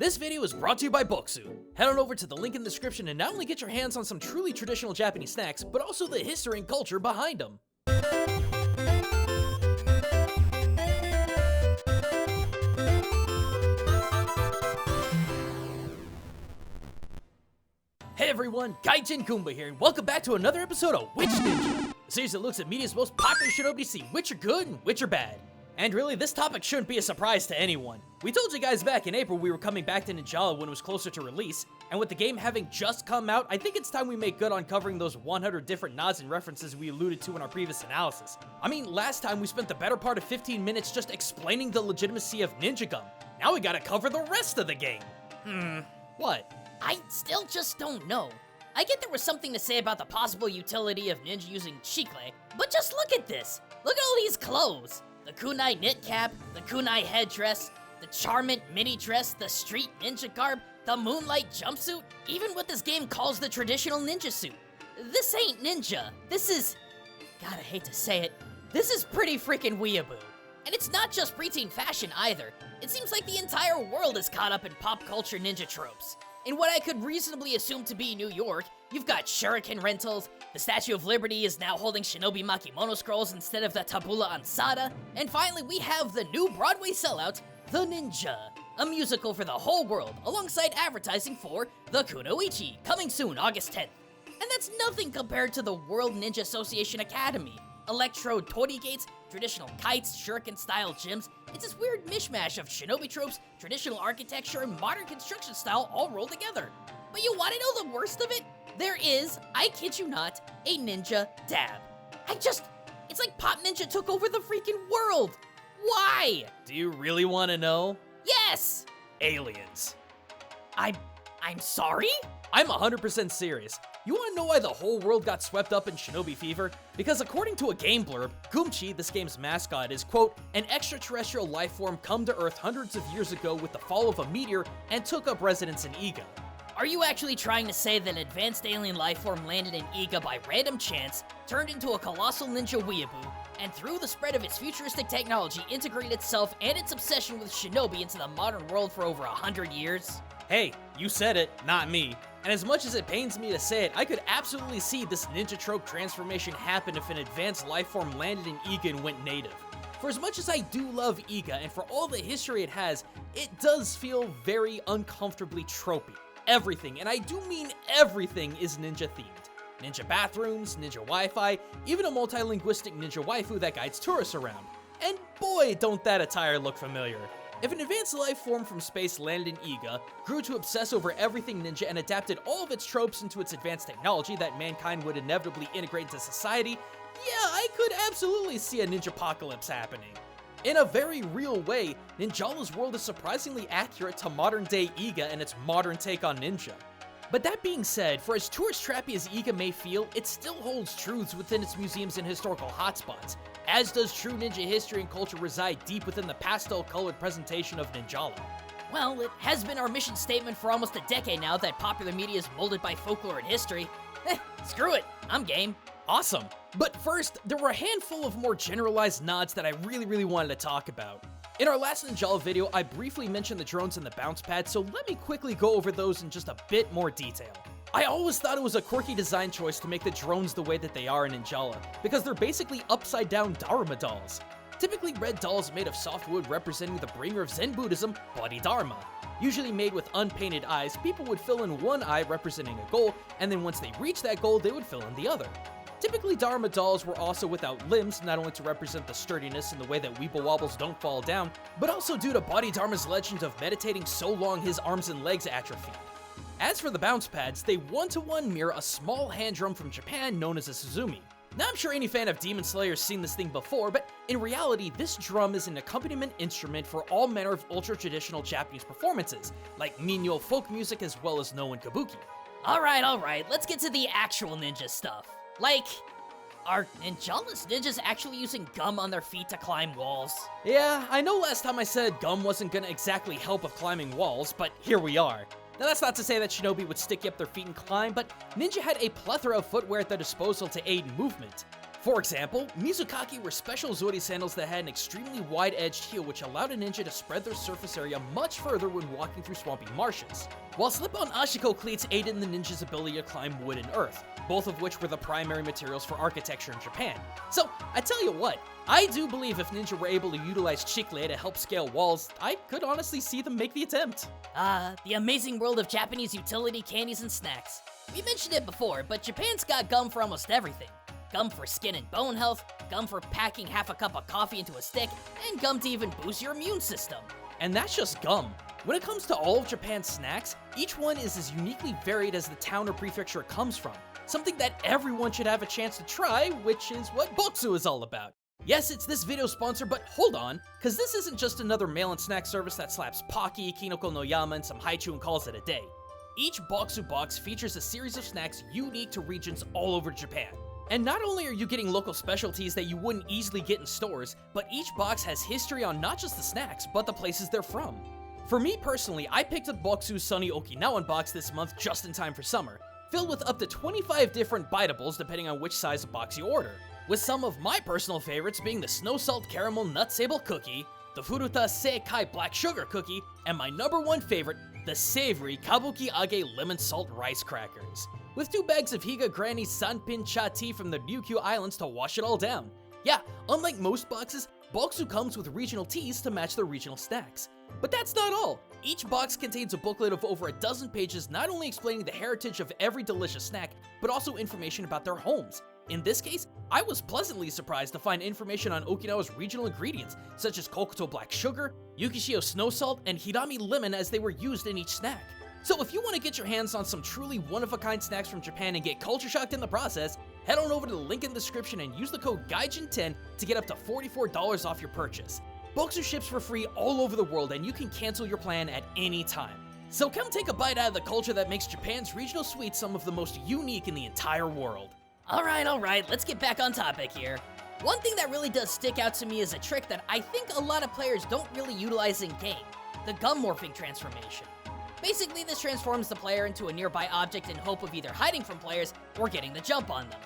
This video is brought to you by Bokksu. Head on over to the link in the description and not only get your hands on some truly traditional Japanese snacks, but also the history and culture behind them. Hey everyone, Gaijin Goombah here, and welcome back to another episode of Which Ninja? A series that looks at media's most popular shinobi to see which are good and which are bad. And really, this topic shouldn't be a surprise to anyone. We told you guys back in April we were coming back to Ninjala when it was closer to release, and with the game having just come out, I think it's time we make good on covering those 100 different nods and references we alluded to in our previous analysis. I mean, last time we spent the better part of 15 minutes just explaining the legitimacy of Ninja Gum. Now we gotta cover the rest of the game. What? I still just don't know. I get there was something to say about the possible utility of ninja using shikle, but just look at this. Look at all these clothes. The kunai knit cap, the kunai headdress, the charmant mini dress, the street ninja garb, the moonlight jumpsuit, even what this game calls the traditional ninja suit. This ain't ninja. This is, God, I hate to say it, this is pretty freaking weeaboo. And it's not just preteen fashion either. It seems like the entire world is caught up in pop culture ninja tropes. In what I could reasonably assume to be New York, you've got shuriken rentals, the Statue of Liberty is now holding shinobi makimono scrolls instead of the tabula ansada, and finally we have the new Broadway sellout, The Ninja, a musical for the whole world, alongside advertising for The Kunoichi, coming soon, August 10th. And that's nothing compared to the World Ninja Association Academy, electrode torii gates, traditional kites, shuriken-style gyms. It's this weird mishmash of shinobi tropes, traditional architecture, and modern construction style all rolled together. But you wanna know the worst of it? There is, I kid you not, a ninja dab. It's like Pop Ninja took over the freaking world. Why? Do you really want to know? Yes! Aliens. I'm sorry? I'm 100% serious. You want to know why the whole world got swept up in shinobi fever? Because according to a game blurb, Goomchi, this game's mascot, is, quote, an extraterrestrial life form come to Earth hundreds of years ago with the fall of a meteor and took up residence in Iga. Are you actually trying to say that an advanced alien life form landed in Iga by random chance, turned into a colossal ninja weeaboo, and through the spread of its futuristic technology integrated itself and its obsession with shinobi into the modern world for over 100 years? Hey, you said it, not me. And as much as it pains me to say it, I could absolutely see this ninja trope transformation happen if an advanced life form landed in Iga and went native. For as much as I do love Iga, and for all the history it has, it does feel very uncomfortably tropey. Everything, and I do mean everything, is ninja themed. Ninja bathrooms, ninja Wi-Fi, even a multilinguistic ninja waifu that guides tourists around. And boy, don't that attire look familiar. If an advanced life form from space landed in Iga, grew to obsess over everything ninja, and adapted all of its tropes into its advanced technology that mankind would inevitably integrate into society, yeah, I could absolutely see a ninja apocalypse happening. In a very real way, Ninjala's world is surprisingly accurate to modern-day Iga and its modern take on ninja. But that being said, for as tourist trappy as Iga may feel, it still holds truths within its museums and historical hotspots, as does true ninja history and culture reside deep within the pastel-colored presentation of Ninjala. Well, it has been our mission statement for almost a decade now that popular media is molded by folklore and history. Screw it, I'm game. Awesome. But first, there were a handful of more generalized nods that I really wanted to talk about. In our last Ninjala video, I briefly mentioned the drones and the bounce pad, so let me quickly go over those in just a bit more detail. I always thought it was a quirky design choice to make the drones the way that they are in Ninjala, because they're basically upside-down Dharma dolls. Typically red dolls made of soft wood representing the bringer of Zen Buddhism, Bodhidharma. Usually made with unpainted eyes, people would fill in one eye representing a goal, and then once they reached that goal, they would fill in the other. Typically, Dharma dolls were also without limbs, not only to represent the sturdiness and the way that Weeble Wobbles don't fall down, but also due to Bodhidharma's legend of meditating so long his arms and legs atrophied. As for the bounce pads, they one-to-one mirror a small hand drum from Japan known as a Suzumi. Now I'm sure any fan of Demon Slayer has seen this thing before, but in reality, this drum is an accompaniment instrument for all manner of ultra-traditional Japanese performances, like Minyo folk music as well as No and Kabuki. Alright, let's get to the actual ninja stuff. Like, are Ninjala's ninjas actually using gum on their feet to climb walls? Yeah, I know last time I said gum wasn't gonna exactly help with climbing walls, but here we are. Now that's not to say that shinobi would sticky up their feet and climb, but ninja had a plethora of footwear at their disposal to aid movement. For example, Mizukaki were special Zori sandals that had an extremely wide-edged heel which allowed a ninja to spread their surface area much further when walking through swampy marshes, while slip-on ashiko cleats aided in the ninja's ability to climb wood and earth, both of which were the primary materials for architecture in Japan. So, I tell you what, I do believe if ninja were able to utilize chicle to help scale walls, I could honestly see them make the attempt. The amazing world of Japanese utility candies and snacks. We mentioned it before, but Japan's got gum for almost everything. Gum for skin and bone health, gum for packing half a cup of coffee into a stick, and gum to even boost your immune system. And that's just gum. When it comes to all of Japan's snacks, each one is as uniquely varied as the town or prefecture it comes from. Something that everyone should have a chance to try, which is what Bokksu is all about. Yes, it's this video sponsor, but hold on, cause this isn't just another mail-in snack service that slaps Pocky, Kinoko no Yama, and some Haichu and calls it a day. Each Bokksu box features a series of snacks unique to regions all over Japan. And not only are you getting local specialties that you wouldn't easily get in stores, but each box has history on not just the snacks, but the places they're from. For me personally, I picked up Bokksu's Sunny Okinawan box this month just in time for summer, filled with up to 25 different biteables depending on which size of box you order, with some of my personal favorites being the Snow Salt Caramel Nut Sable Cookie, the Furuta Seikai Black Sugar Cookie, and my #1 favorite, the savory Kabuki Age Lemon Salt Rice Crackers, with 2 bags of Higa Granny Sanpin Cha tea from the Ryukyu Islands to wash it all down. Yeah, unlike most boxes, Bokksu comes with regional teas to match their regional snacks. But that's not all. Each box contains a booklet of over a dozen pages not only explaining the heritage of every delicious snack, but also information about their homes. In this case, I was pleasantly surprised to find information on Okinawa's regional ingredients, such as Kokuto Black Sugar, Yukishio Snow Salt, and Hirami Lemon as they were used in each snack. So if you want to get your hands on some truly one-of-a-kind snacks from Japan and get culture shocked in the process, head on over to the link in the description and use the code Gaijin10 to get up to $44 off your purchase. Bokksu ships for free all over the world and you can cancel your plan at any time. So come take a bite out of the culture that makes Japan's regional sweets some of the most unique in the entire world. Alright, let's get back on topic here. One thing that really does stick out to me is a trick that I think a lot of players don't really utilize in game, the gum morphing transformation. Basically, this transforms the player into a nearby object in hope of either hiding from players or getting the jump on them.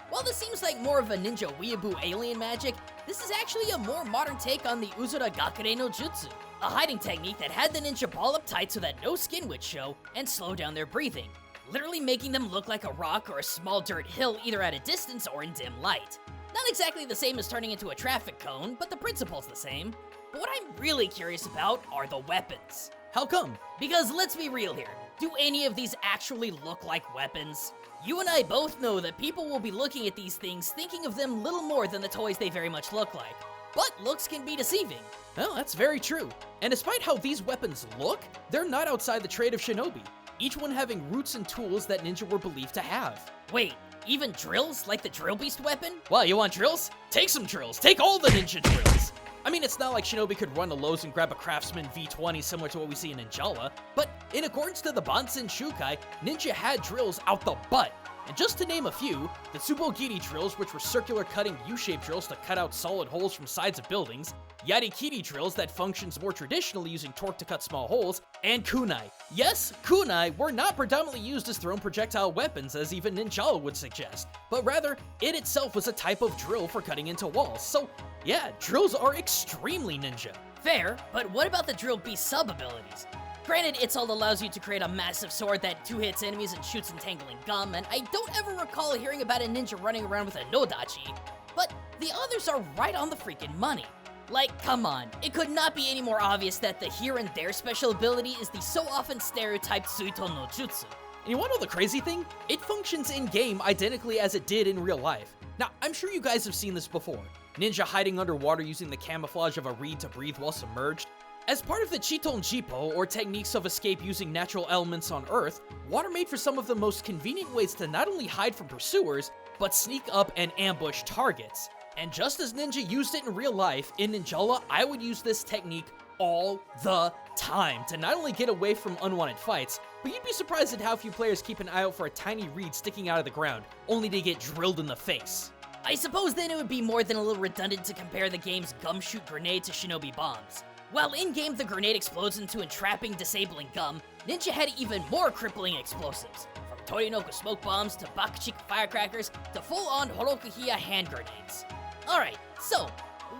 While this seems like more of a ninja weeaboo alien magic, this is actually a more modern take on the Uzura Gakure no Jutsu, a hiding technique that had the ninja ball up tight so that no skin would show and slow down their breathing, literally making them look like a rock or a small dirt hill either at a distance or in dim light. Not exactly the same as turning into a traffic cone, but the principle's the same. But what I'm really curious about are the weapons. How come? Because let's be real here, do any of these actually look like weapons? You and I both know that people will be looking at these things thinking of them little more than the toys they very much look like. But looks can be deceiving. Well, that's very true. And despite how these weapons look, they're not outside the trade of shinobi, each one having roots and tools that ninja were believed to have. Wait, even drills? Like the drill beast weapon? Well, you want drills? Take some drills. Take all the ninja drills. I mean, it's not like Shinobi could run to Lowe's and grab a Craftsman V20 similar to what we see in Ninjala, but in accordance to the Bansenshukai, ninja had drills out the butt. And just to name a few, the Tsubogiri drills, which were circular cutting U-shaped drills to cut out solid holes from sides of buildings, Yarikiri drills that functions more traditionally using torque to cut small holes, and kunai. Yes, kunai were not predominantly used as thrown projectile weapons as even Ninjala would suggest, but rather, it itself was a type of drill for cutting into walls, so yeah, drills are extremely ninja. Fair, but what about the drill beast sub-abilities? Granted, its all allows you to create a massive sword that two-hits enemies and shoots entangling gum, and I don't ever recall hearing about a ninja running around with a nodachi, but the others are right on the freaking money. Like, come on, it could not be any more obvious that the here and there special ability is the so often stereotyped Suito no Jutsu. And you wanna know the crazy thing? It functions in-game identically as it did in real life. Now, I'm sure you guys have seen this before. Ninja hiding underwater using the camouflage of a reed to breathe while submerged. As part of the Chiton Jipo, or techniques of escape using natural elements on Earth, water made for some of the most convenient ways to not only hide from pursuers, but sneak up and ambush targets. And just as Ninja used it in real life, in Ninjala, I would use this technique all the time to not only get away from unwanted fights, but you'd be surprised at how few players keep an eye out for a tiny reed sticking out of the ground, only to get drilled in the face. I suppose then it would be more than a little redundant to compare the game's gumshoot grenade to shinobi bombs. While in-game the grenade explodes into entrapping, disabling gum, Ninja had even more crippling explosives, from Torinoku smoke bombs to Bakuchiku firecrackers to full-on Horokuhiya hand grenades. Alright, so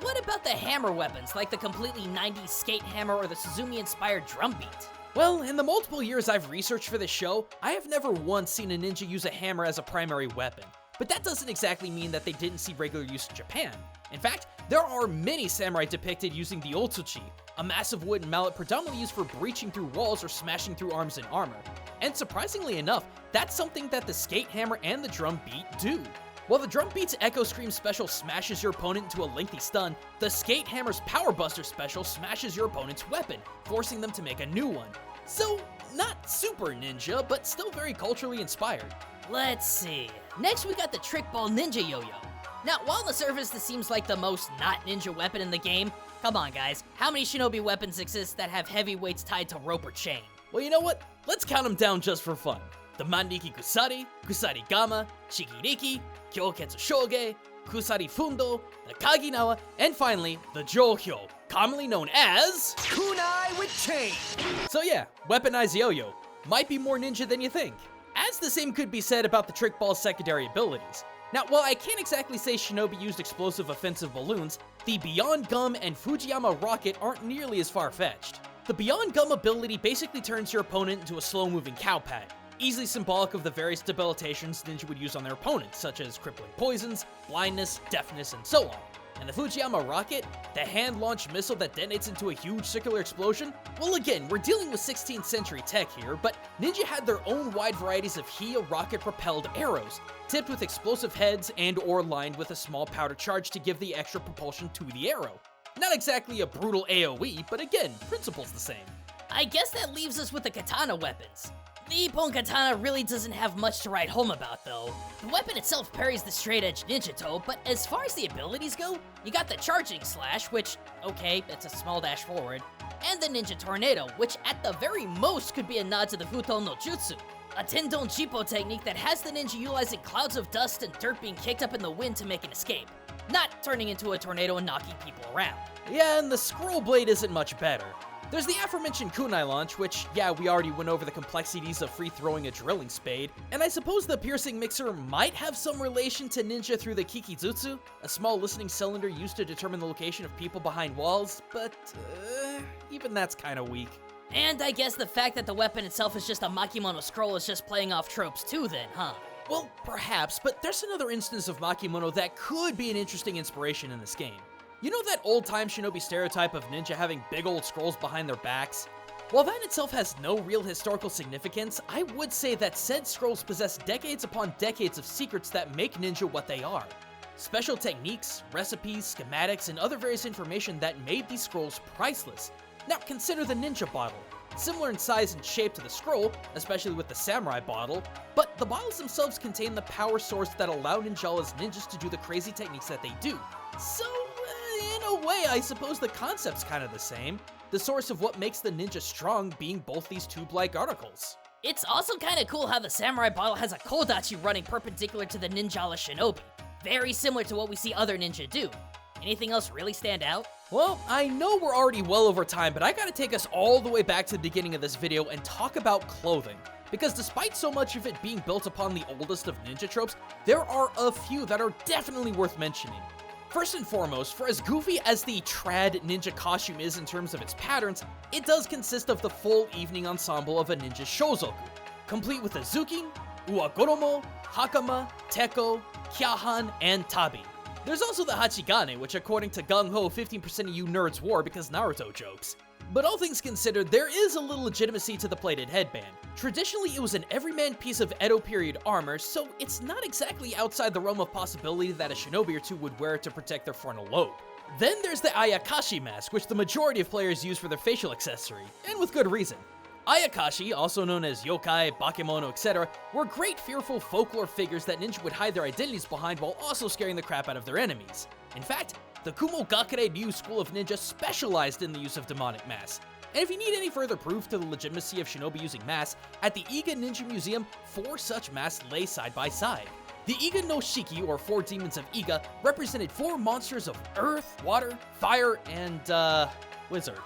what about the hammer weapons like the completely 90s skate hammer or the Suzumi-inspired drum beat? Well, in the multiple years I've researched for this show, I have never once seen a ninja use a hammer as a primary weapon. But that doesn't exactly mean that they didn't see regular use in Japan. In fact, there are many samurai depicted using the otsuchi, a massive wooden mallet predominantly used for breaching through walls or smashing through arms and armor. And surprisingly enough, that's something that the skate hammer and the drum beat do. While the drum beat's Echo Scream special smashes your opponent into a lengthy stun, the skate hammer's Power Buster special smashes your opponent's weapon, forcing them to make a new one. So, not super ninja, but still very culturally inspired. Let's see. Next we got the Trick Ball Ninja Yo-Yo. Now, while on the surface this seems like the most not ninja weapon in the game, come on guys, how many shinobi weapons exist that have heavy weights tied to rope or chain? Well, you know what? Let's count them down just for fun. The Mandiki Kusari, Kusari Gama, Shikiriki, Kyoketsu Shoge, Kusari Fundo, the Kaginawa, and finally, the Johyo, commonly known as Kunai with chain! So yeah, weaponized yo-yo. Might be more ninja than you think. As the same could be said about the Trick Ball's secondary abilities. Now, while I can't exactly say Shinobi used explosive offensive balloons, the Beyond Gum and Fujiyama Rocket aren't nearly as far-fetched. The Beyond Gum ability basically turns your opponent into a slow-moving cowpad, easily symbolic of the various debilitations ninja would use on their opponents, such as crippling poisons, blindness, deafness, and so on. And the Fujiyama Rocket, the hand-launched missile that detonates into a huge circular explosion? Well, again, we're dealing with 16th century tech here, but ninja had their own wide varieties of Hiya rocket-propelled arrows, tipped with explosive heads and or lined with a small powder charge to give the extra propulsion to the arrow. Not exactly a brutal AoE, but again, principle's the same. I guess that leaves us with the katana weapons. The Ippon Katana really doesn't have much to write home about though. The weapon itself parries the straight-edge ninja toe, but as far as the abilities go, you got the charging slash, which, okay, that's a small dash forward, and the ninja tornado, which at the very most could be a nod to the Futon no Jutsu, a Tendon Jippo technique that has the ninja utilizing clouds of dust and dirt being kicked up in the wind to make an escape, not turning into a tornado and knocking people around. Yeah, and the scroll blade isn't much better. There's the aforementioned kunai launch, which, yeah, we already went over the complexities of free-throwing a drilling spade, and I suppose the piercing mixer might have some relation to ninja through the kikizutsu, a small listening cylinder used to determine the location of people behind walls, but, even that's kinda weak. And I guess the fact that the weapon itself is just a Makimono scroll is just playing off tropes too then, huh? Well, perhaps, but there's another instance of Makimono that could be an interesting inspiration in this game. You know that old-time shinobi stereotype of ninja having big old scrolls behind their backs? While that itself has no real historical significance, I would say that said scrolls possess decades upon decades of secrets that make ninja what they are. Special techniques, recipes, schematics, and other various information that made these scrolls priceless. Now consider the ninja bottle. Similar in size and shape to the scroll, especially with the samurai bottle, but the bottles themselves contain the power source that allow Ninjala's ninjas to do the crazy techniques that they do. So, in a way, I suppose the concept's kind of the same. The source of what makes the ninja strong being both these tube-like articles. It's also kind of cool how the samurai bottle has a kodachi running perpendicular to the Ninjala shinobi. Very similar to what we see other ninja do. Anything else really stand out? Well, I know we're already well over time, but I gotta take us all the way back to the beginning of this video and talk about clothing. Because despite so much of it being built upon the oldest of ninja tropes, there are a few that are definitely worth mentioning. First and foremost, for as goofy as the trad ninja costume is in terms of its patterns, it does consist of the full evening ensemble of a ninja shozoku, complete with a zukin, uwagoromo, hakama, teko, kyahan, and tabi. There's also the hachigane, which according to Gung Ho, 15% of you nerds wore because Naruto jokes. But all things considered, there is a little legitimacy to the plated headband. Traditionally, it was an everyman piece of Edo period armor, so it's not exactly outside the realm of possibility that a shinobi or two would wear it to protect their frontal lobe. Then there's the Ayakashi mask, which the majority of players use for their facial accessory, and with good reason. Ayakashi, also known as yokai, bakemono, etc., were great fearful folklore figures that ninja would hide their identities behind while also scaring the crap out of their enemies. In fact, the Kumo Gakure Ryu school of ninja specialized in the use of demonic masks. And if you need any further proof to the legitimacy of shinobi using masks, at the Iga Ninja Museum, 4 such masks lay side by side. The Iga no Shiki, or 4 demons of Iga, represented 4 monsters of earth, water, fire, and, wizard.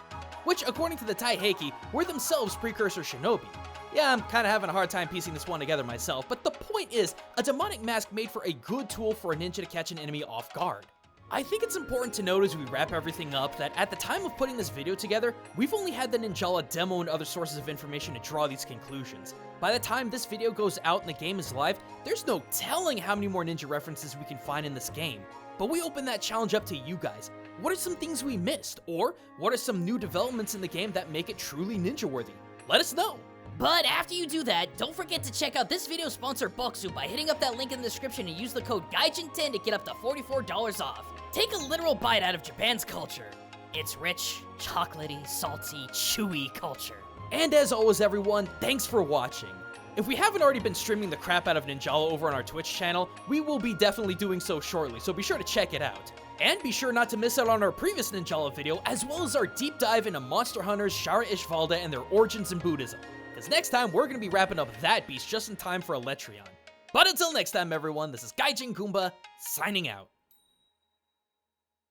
which according to the Taiheki, were themselves precursor shinobi. Yeah, I'm kinda having a hard time piecing this one together myself, but the point is, a demonic mask made for a good tool for a ninja to catch an enemy off guard. I think it's important to note as we wrap everything up that at the time of putting this video together, we've only had the Ninjala demo and other sources of information to draw these conclusions. By the time this video goes out and the game is live, there's no telling how many more ninja references we can find in this game. But we open that challenge up to you guys. What are some things we missed? Or what are some new developments in the game that make it truly ninja-worthy? Let us know! But after you do that, don't forget to check out this video's sponsor Bokksu by hitting up that link in the description and use the code Gaijin10 to get up to $44 off. Take a literal bite out of Japan's culture. It's rich, chocolatey, salty, chewy culture. And as always everyone, thanks for watching. If we haven't already been streaming the crap out of Ninjala over on our Twitch channel, we will be definitely doing so shortly, so be sure to check it out. And be sure not to miss out on our previous Ninjala video, as well as our deep dive into monster hunters Shara Ishvalda and their origins in Buddhism. Because next time, we're going to be wrapping up that beast just in time for Electrion. But until next time, everyone, this is Gaijin Goombah, signing out.